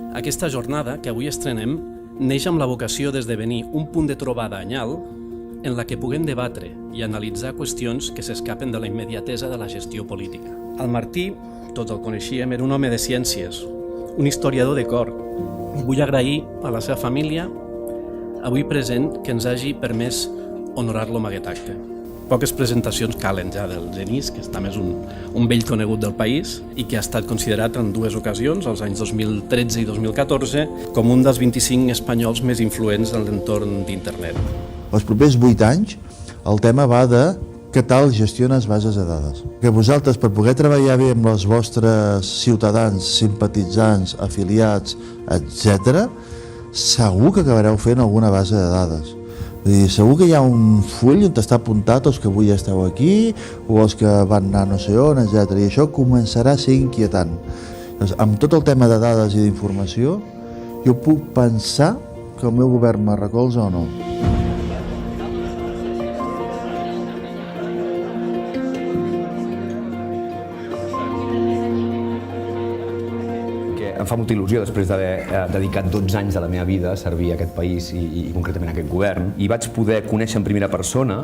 Aquesta jornada, que avui estrenem, neix amb la vocació d'esdevenir un punt de trobada anyal en la que puguem debatre i analitzar qüestions que s'escapen de la immediatesa de la gestió política. El Martí, tots el coneixíem, era un home de ciències, un historiador de cor. Vull agrair a la seva família, avui present, que ens hagi permès honorar-lo amb aquest acte. Poques presentacions calen ja del Genís, que també és un vell conegut del país i que ha estat considerat en dues ocasions, als anys 2013 i 2014, com un dels 25 espanyols més influents en l'entorn d'internet. Els propers 8 anys el tema va de què tal gestiones bases de dades. Que vosaltres, per poder treballar bé amb els vostres ciutadans, simpatitzants, afiliats, etc., segur que acabareu fent alguna base de dades. Segur que hi ha un full on està apuntat els que avui esteu aquí o els que van anar no sé on, etc. I això començarà a ser inquietant. Doncs, amb tot el tema de dades i d'informació, jo puc pensar que el meu govern me recolza o no. Em fa molta il·lusió, després d'haver dedicat 12 anys de la meva vida a servir aquest país i concretament aquest govern, i vaig poder conèixer en primera persona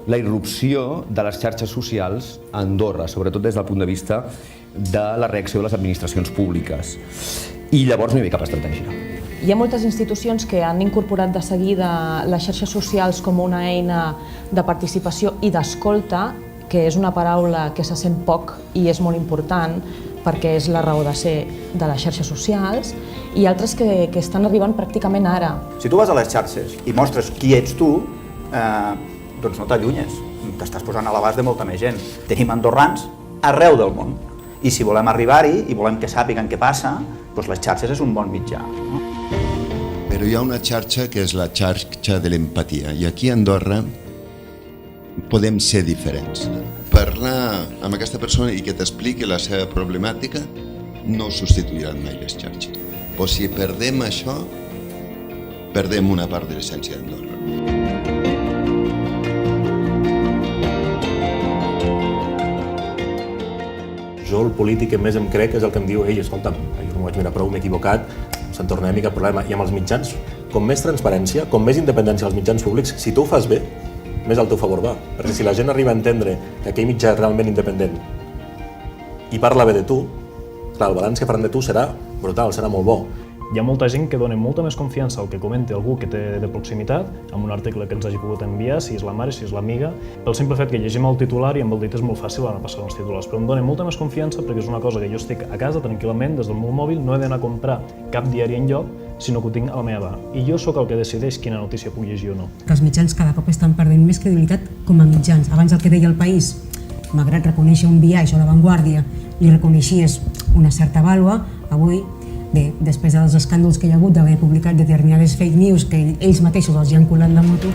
la irrupció de les xarxes socials a Andorra, sobretot des del punt de vista de la reacció de les administracions públiques. I llavors m'hi ve cap estratègia. Hi ha moltes institucions que han incorporat de seguida les xarxes socials com una eina de participació i d'escolta, que és una paraula que se sent poc i és molt important, perquè és la raó de ser de les xarxes socials, i altres que estan arribant pràcticament ara. Si tu vas a les xarxes i mostres qui ets tu, doncs no t'allunyes, t'estàs posant a l'abast de molta més gent. Tenim andorrans arreu del món, i si volem arribar-hi i volem que sàpiguen què passa, doncs les xarxes és un bon mitjà. Però hi ha una xarxa que és la xarxa de l'empatia, i aquí a Andorra podem ser diferents. Parlar amb aquesta persona i que t'expliqui la seva problemàtica no substituiran mai les xarxes. Però si perdem això, perdem una part de l'essència d'Andorra. Jo, el polític que més em crec és el que em diu: ei, escolta'm, jo no m'ho vaig mirar prou, m'he equivocat, se'n tornem cap problema. I amb els mitjans, com més transparència, com més independència als mitjans públics, si tu ho fas bé, més al teu favor va. Perquè si la gent arriba a entendre que aquell mitjà és realment independent i parla bé de tu, clar, el balanç que faran de tu serà brutal, serà molt bo. Hi ha molta gent que dona molta més confiança al que comenta algú que té de proximitat, amb un article que ens hagi pogut enviar, si és la mare, si és l'amiga, pel simple fet que llegim el titular i amb el dit és molt fàcil anar passant els titulars, però em dona molta més confiança perquè és una cosa que jo estic a casa tranquil·lament, des del meu mòbil, no he d'anar a comprar cap diari enlloc, sinó que ho tinc a la meva mà. I jo sóc el que decideix quina notícia puc llegir o no. Els mitjans cada cop estan perdent més credibilitat com a mitjans. Abans el que deia el País, malgrat reconèixer un biaix o La Vanguardia, li reconeixies una certa vàlua, avui, bé, després dels escàndols que hi ha hagut d'haver publicat determinades fake news que ells mateixos els hi han colat la moto,